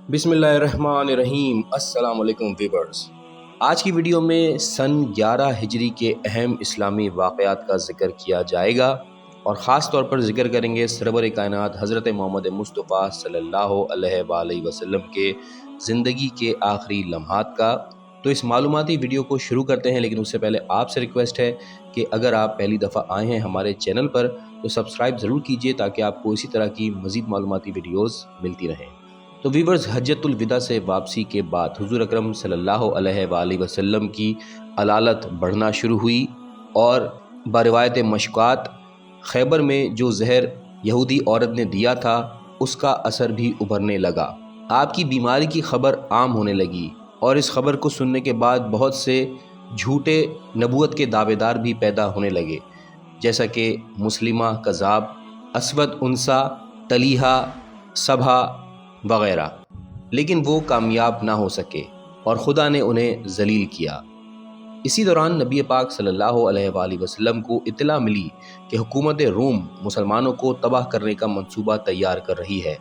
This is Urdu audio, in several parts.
بسم اللہ الرحمن الرحیم۔ السلام علیکم ویورز، آج کی ویڈیو میں سن 11 ہجری کے اہم اسلامی واقعات کا ذکر کیا جائے گا اور خاص طور پر ذکر کریں گے سرور کائنات حضرت محمد مصطفیٰ صلی اللہ علیہ وآلہ وسلم کے زندگی کے آخری لمحات کا۔ تو اس معلوماتی ویڈیو کو شروع کرتے ہیں، لیکن اس سے پہلے آپ سے ریکویسٹ ہے کہ اگر آپ پہلی دفعہ آئے ہیں ہمارے چینل پر تو سبسکرائب ضرور کیجئے تاکہ آپ کو اسی طرح کی مزید معلوماتی ویڈیوز ملتی رہیں۔ تو ویورز، حجۃ الوداع سے واپسی کے بعد حضور اکرم صلی اللہ علیہ وآلہ وسلم کی علالت بڑھنا شروع ہوئی اور بروایت مشکوات خیبر میں جو زہر یہودی عورت نے دیا تھا اس کا اثر بھی ابھرنے لگا۔ آپ کی بیماری کی خبر عام ہونے لگی اور اس خبر کو سننے کے بعد بہت سے جھوٹے نبوت کے دعوے دار بھی پیدا ہونے لگے، جیسا کہ مسلمہ کذاب، اسود انسا، طلیحہ، سبھا وغیرہ، لیکن وہ کامیاب نہ ہو سکے اور خدا نے انہیں ذلیل کیا۔ اسی دوران نبی پاک صلی اللہ علیہ وآلہ وسلم کو اطلاع ملی کہ حکومت روم مسلمانوں کو تباہ کرنے کا منصوبہ تیار کر رہی ہے۔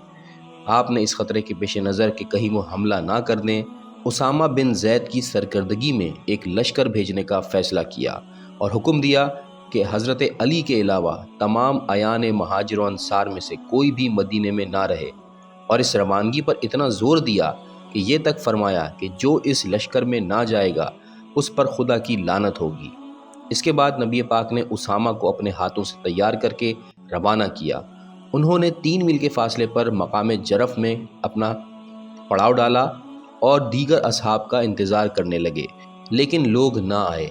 آپ نے اس خطرے کے پیش نظر کہ کہیں وہ حملہ نہ کر دیں، اسامہ بن زید کی سرکردگی میں ایک لشکر بھیجنے کا فیصلہ کیا اور حکم دیا کہ حضرت علی کے علاوہ تمام اعیان مہاجر و انصار میں سے کوئی بھی مدینے میں نہ رہے، اور اس روانگی پر اتنا زور دیا کہ یہ تک فرمایا کہ جو اس لشکر میں نہ جائے گا اس پر خدا کی لعنت ہوگی۔ اس کے بعد نبی پاک نے اسامہ کو اپنے ہاتھوں سے تیار کر کے روانہ کیا۔ انہوں نے 3 میل کے فاصلے پر مقام جرف میں اپنا پڑاؤ ڈالا اور دیگر اصحاب کا انتظار کرنے لگے، لیکن لوگ نہ آئے۔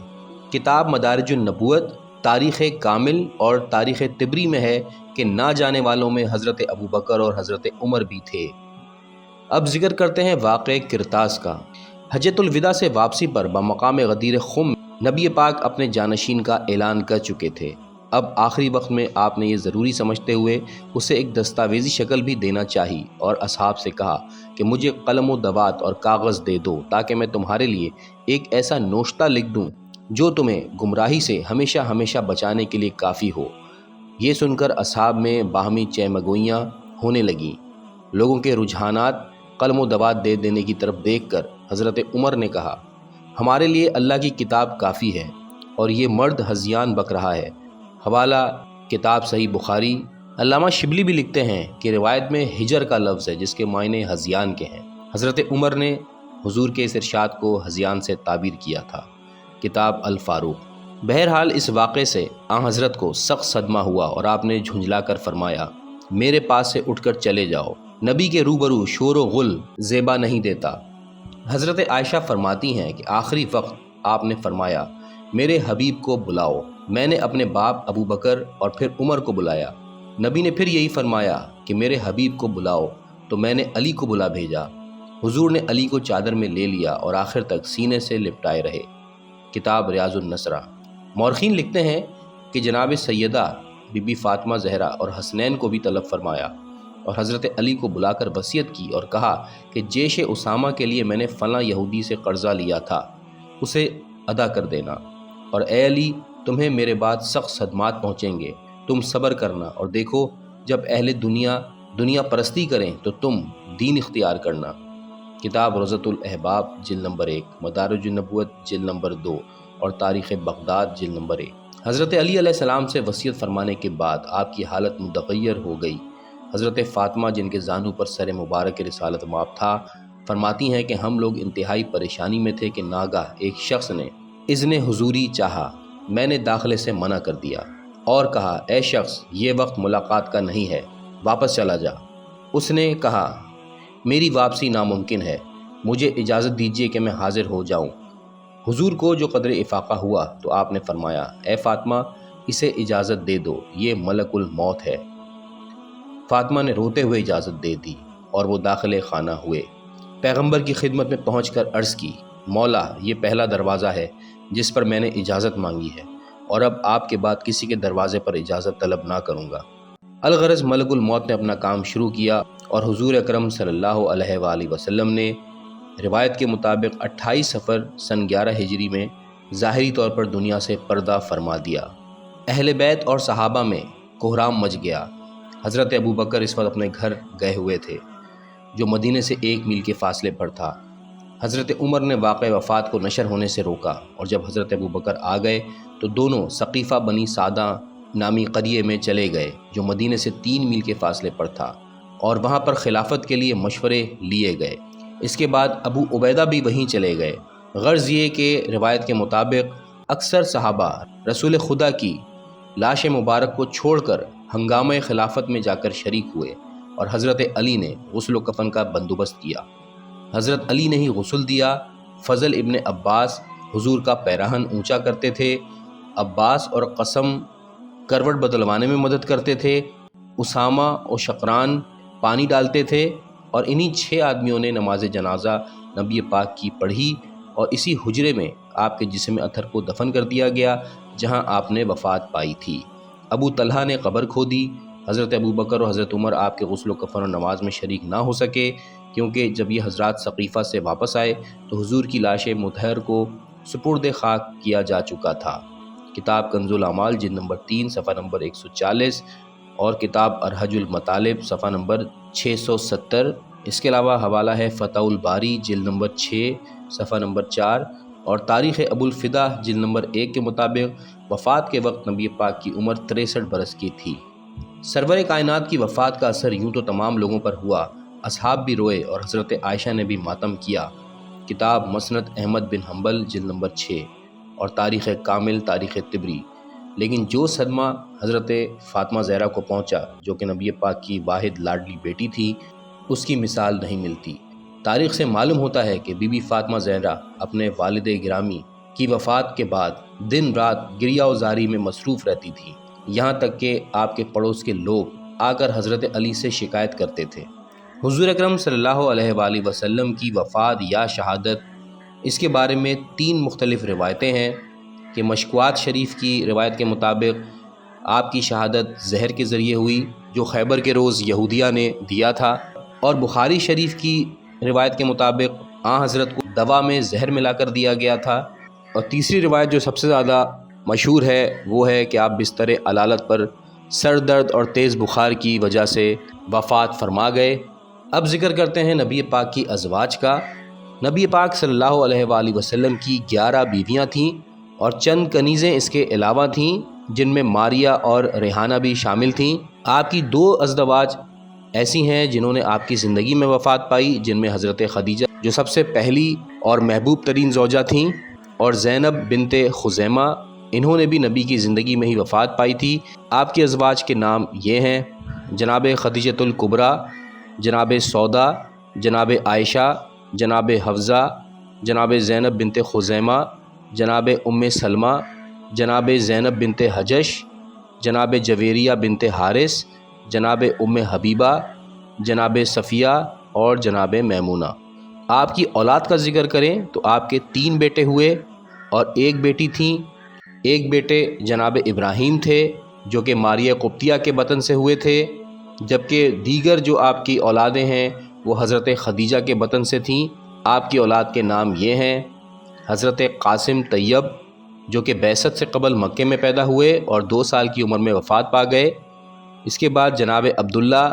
کتاب مدارج النبوت، تاریخ کامل اور تاریخ طبری میں ہے کہ نہ جانے والوں میں حضرت ابوبکر اور حضرت عمر بھی تھے۔ اب ذکر کرتے ہیں واقعہ کرتاس کا۔ حجۃ الوداع سے واپسی پر بمقام غدیر خم نبی پاک اپنے جانشین کا اعلان کر چکے تھے۔ اب آخری وقت میں آپ نے یہ ضروری سمجھتے ہوئے اسے ایک دستاویزی شکل بھی دینا چاہی اور اصحاب سے کہا کہ مجھے قلم و دوات اور کاغذ دے دو تاکہ میں تمہارے لیے ایک ایسا نوشتہ لکھ دوں جو تمہیں گمراہی سے ہمیشہ ہمیشہ بچانے کے لیے کافی ہو۔ یہ سن کر اصحاب میں باہمی چہمگوئیاں ہونے لگیں۔ لوگوں کے رجحانات قلم و دوات دے دینے کی طرف دیکھ کر حضرت عمر نے کہا، ہمارے لیے اللہ کی کتاب کافی ہے اور یہ مرد ہذیان بک رہا ہے۔ حوالہ کتاب صحیح بخاری۔ علامہ شبلی بھی لکھتے ہیں کہ روایت میں ہجر کا لفظ ہے جس کے معنی ہذیان کے ہیں۔ حضرت عمر نے حضور کے اس ارشاد کو ہذیان سے تعبیر کیا تھا۔ کتاب الفاروق۔ بہرحال اس واقعے سے آن حضرت کو سخت صدمہ ہوا اور آپ نے جھنجھلا کر فرمایا، میرے پاس سے اٹھ کر چلے جاؤ، نبی کے روبرو شور و غل زیبا نہیں دیتا۔ حضرت عائشہ فرماتی ہیں کہ آخری وقت آپ نے فرمایا، میرے حبیب کو بلاؤ۔ میں نے اپنے باپ ابو بکر اور پھر عمر کو بلایا۔ نبی نے پھر یہی فرمایا کہ میرے حبیب کو بلاؤ، تو میں نے علی کو بلا بھیجا۔ حضور نے علی کو چادر میں لے لیا اور آخر تک سینے سے لپٹائے رہے۔ کتاب ریاض النصرہ۔ مورخین لکھتے ہیں کہ جناب سیدہ بی بی فاطمہ زہرا اور حسنین کو بھی طلب فرمایا اور حضرت علی کو بلا کر وصیت کی اور کہا کہ جیش اسامہ کے لیے میں نے فلاں یہودی سے قرضہ لیا تھا، اسے ادا کر دینا، اور اے علی، تمہیں میرے بعد سخت صدمات پہنچیں گے، تم صبر کرنا، اور دیکھو جب اہل دنیا پرستی کریں تو تم دین اختیار کرنا۔ کتاب روضۃ الاحباب جلد نمبر 1، مدارج النبوت جلد نمبر 2 اور تاریخ بغداد جلد نمبر 1۔ حضرت علی علیہ السلام سے وصیت فرمانے کے بعد آپ کی حالت متغیر ہو گئی۔ حضرت فاطمہ، جن کے زانو پر سر مبارک رسالت مآب تھا، فرماتی ہیں کہ ہم لوگ انتہائی پریشانی میں تھے کہ ناگاہ ایک شخص نے اذن حضوری چاہا۔ میں نے داخلے سے منع کر دیا اور کہا، اے شخص، یہ وقت ملاقات کا نہیں ہے، واپس چلا جا۔ اس نے کہا، میری واپسی ناممکن ہے، مجھے اجازت دیجیے کہ میں حاضر ہو جاؤں۔ حضور کو جو قدر افاقہ ہوا تو آپ نے فرمایا، اے فاطمہ، اسے اجازت دے دو، یہ ملک الموت ہے۔ فاطمہ نے روتے ہوئے اجازت دے دی اور وہ داخل خانہ ہوئے۔ پیغمبر کی خدمت میں پہنچ کر عرض کی، مولا، یہ پہلا دروازہ ہے جس پر میں نے اجازت مانگی ہے، اور اب آپ کے بعد کسی کے دروازے پر اجازت طلب نہ کروں گا۔ الغرض ملک الموت نے اپنا کام شروع کیا اور حضور اکرم صلی اللہ علیہ وآلہ وسلم نے روایت کے مطابق 28 صفر سن 11 ہجری میں ظاہری طور پر دنیا سے پردہ فرما دیا۔ اہل بیت اور صحابہ میں کوہرام مچ گیا۔ حضرت ابوبکر اس وقت اپنے گھر گئے ہوئے تھے۔ جو مدینے سے 1 میل کے فاصلے پر تھا۔ حضرت عمر نے واقع وفات کو نشر ہونے سے روکا، اور جب حضرت ابوبکر آ گئے تو دونوں سقیفہ بنی سعدہ نامی قریے میں چلے گئے جو مدینے سے 3 میل کے فاصلے پر تھا، اور وہاں پر خلافت کے لیے مشورے لیے گئے۔ اس کے بعد ابو عبیدہ بھی وہیں چلے گئے۔ غرض یہ کہ روایت کے مطابق اکثر صحابہ رسول خدا کی لاش مبارک کو چھوڑ کر ہنگامہ خلافت میں جا کر شریک ہوئے، اور حضرت علی نے غسل و کفن کا بندوبست کیا۔ حضرت علی نے ہی غسل دیا۔ فضل ابن عباس حضور کا پیراہن اونچا کرتے تھے، عباس اور قسم کروٹ بدلوانے میں مدد کرتے تھے، اسامہ اور شقران پانی ڈالتے تھے، اور انہی 6 آدمیوں نے نماز جنازہ نبی پاک کی پڑھی، اور اسی حجرے میں آپ کے جسم اطہر کو دفن کر دیا گیا جہاں آپ نے وفات پائی تھی۔ ابو طلحہ نے قبر کھودی۔ حضرت ابوبکر اور حضرت عمر آپ کے غسل و کفن اور نماز میں شریک نہ ہو سکے، کیونکہ جب یہ حضرات سقیفہ سے واپس آئے تو حضور کی لاش مطہر کو سپرد خاک کیا جا چکا تھا۔ کتاب کنز الاعمال جلد نمبر 3 صفحہ نمبر 140 اور کتاب ارحج المطالب صفحہ نمبر 670۔ اس کے علاوہ حوالہ ہے فتح الباری جلد نمبر 6 صفحہ نمبر 4، اور تاریخ ابو الفدا جلد نمبر 1 کے مطابق وفات کے وقت نبی پاک کی عمر 63 برس کی تھی۔ سرور کائنات کی وفات کا اثر یوں تو تمام لوگوں پر ہوا، اصحاب بھی روئے اور حضرت عائشہ نے بھی ماتم کیا۔ کتاب مسند احمد بن حنبل جلد نمبر 6 اور تاریخ کامل تاریخ طبری۔ لیکن جو صدمہ حضرت فاطمہ زہرا کو پہنچا، جو کہ نبی پاک کی واحد لاڈلی بیٹی تھی، اس کی مثال نہیں ملتی۔ تاریخ سے معلوم ہوتا ہے کہ بی بی فاطمہ زہرا اپنے والد گرامی کی وفات کے بعد دن رات گریہ و زاری میں مصروف رہتی تھی، یہاں تک کہ آپ کے پڑوس کے لوگ آ کر حضرت علی سے شکایت کرتے تھے۔ حضور اکرم صلی اللہ علیہ وآلہ وسلم کی وفات یا شہادت، اس کے بارے میں 3 مختلف روایتیں ہیں کہ مشکوات شریف کی روایت کے مطابق آپ کی شہادت زہر کے ذریعے ہوئی جو خیبر کے روز یہودیہ نے دیا تھا، اور بخاری شریف کی روایت کے مطابق حضرت کو دوا میں زہر ملا کر دیا گیا تھا، اور تیسری روایت جو سب سے زیادہ مشہور ہے وہ ہے کہ آپ بستر علالت پر سر درد اور تیز بخار کی وجہ سے وفات فرما گئے۔ اب ذکر کرتے ہیں نبی پاک کی ازواج کا۔ نبی پاک صلی اللہ علیہ وآلہ وسلم کی 11 بیویاں تھیں اور چند کنیزیں اس کے علاوہ تھیں، جن میں ماریہ اور ریحانہ بھی شامل تھیں۔ آپ کی 2 ازدواج ایسی ہیں جنہوں نے آپ کی زندگی میں وفات پائی، جن میں حضرت خدیجہ جو سب سے پہلی اور محبوب ترین زوجہ تھیں، اور زینب بنت خزیمہ، انہوں نے بھی نبی کی زندگی میں ہی وفات پائی تھی۔ آپ کے ازواج کے نام یہ ہیں: جناب خدیجۃ الکبریٰ، جناب سودا، جناب عائشہ، جناب حفصہ، جناب زینب بنت خزیمہ، جناب ام سلمہ، جناب زینب بنت حجش، جناب جویریہ بنت حارث، جناب ام حبیبہ، جناب صفیہ اور جناب میمونہ۔ آپ کی اولاد کا ذکر کریں تو آپ کے 3 بیٹے ہوئے اور 1 بیٹی تھیں۔ ایک بیٹے جناب ابراہیم تھے جو کہ ماریہ قبطیہ کے بطن سے ہوئے تھے، جبکہ دیگر جو آپ کی اولادیں ہیں وہ حضرت خدیجہ کے بطن سے تھیں۔ آپ کی اولاد کے نام یہ ہیں: حضرت قاسم طیب جو کہ بعثت سے قبل مکے میں پیدا ہوئے اور 2 سال کی عمر میں وفات پا گئے۔ اس کے بعد جناب عبداللہ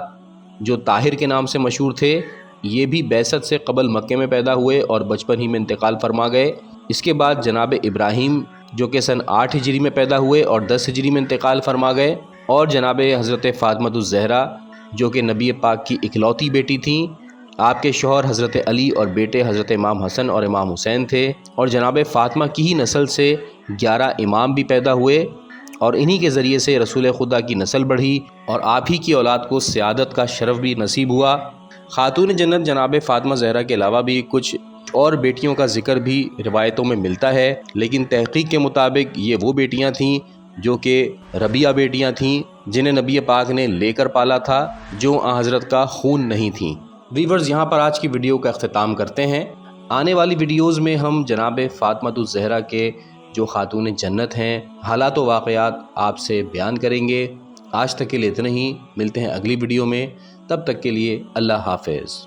جو طاہر کے نام سے مشہور تھے، یہ بھی بعثت سے قبل مکے میں پیدا ہوئے اور بچپن ہی میں انتقال فرما گئے۔ اس کے بعد جناب ابراہیم جو کہ سن 8 ہجری میں پیدا ہوئے اور 10 ہجری میں انتقال فرما گئے، اور جناب حضرت فاطمہ الزہرا جو کہ نبی پاک کی اکلوتی بیٹی تھیں۔ آپ کے شوہر حضرت علی اور بیٹے حضرت امام حسن اور امام حسین تھے، اور جناب فاطمہ کی ہی نسل سے 11 امام بھی پیدا ہوئے، اور انہی کے ذریعے سے رسول خدا کی نسل بڑھی اور آپ ہی کی اولاد کو سعادت کا شرف بھی نصیب ہوا۔ خاتون جنت جناب فاطمہ زہرا کے علاوہ بھی کچھ اور بیٹیوں کا ذکر بھی روایتوں میں ملتا ہے، لیکن تحقیق کے مطابق یہ وہ بیٹیاں تھیں جو کہ ربیہ بیٹیاں تھیں جنہیں نبی پاک نے لے کر پالا تھا، جو حضرت کا خون نہیں تھیں۔ ویورز، یہاں پر آج کی ویڈیو کا اختتام کرتے ہیں۔ آنے والی ویڈیوز میں ہم جناب فاطمہ الزہرا کے جو خاتون جنت ہیں حالات و واقعات آپ سے بیان کریں گے۔ آج تک کے لیے اتنا ہی، ملتے ہیں اگلی ویڈیو میں، تب تک کے لیے اللہ حافظ۔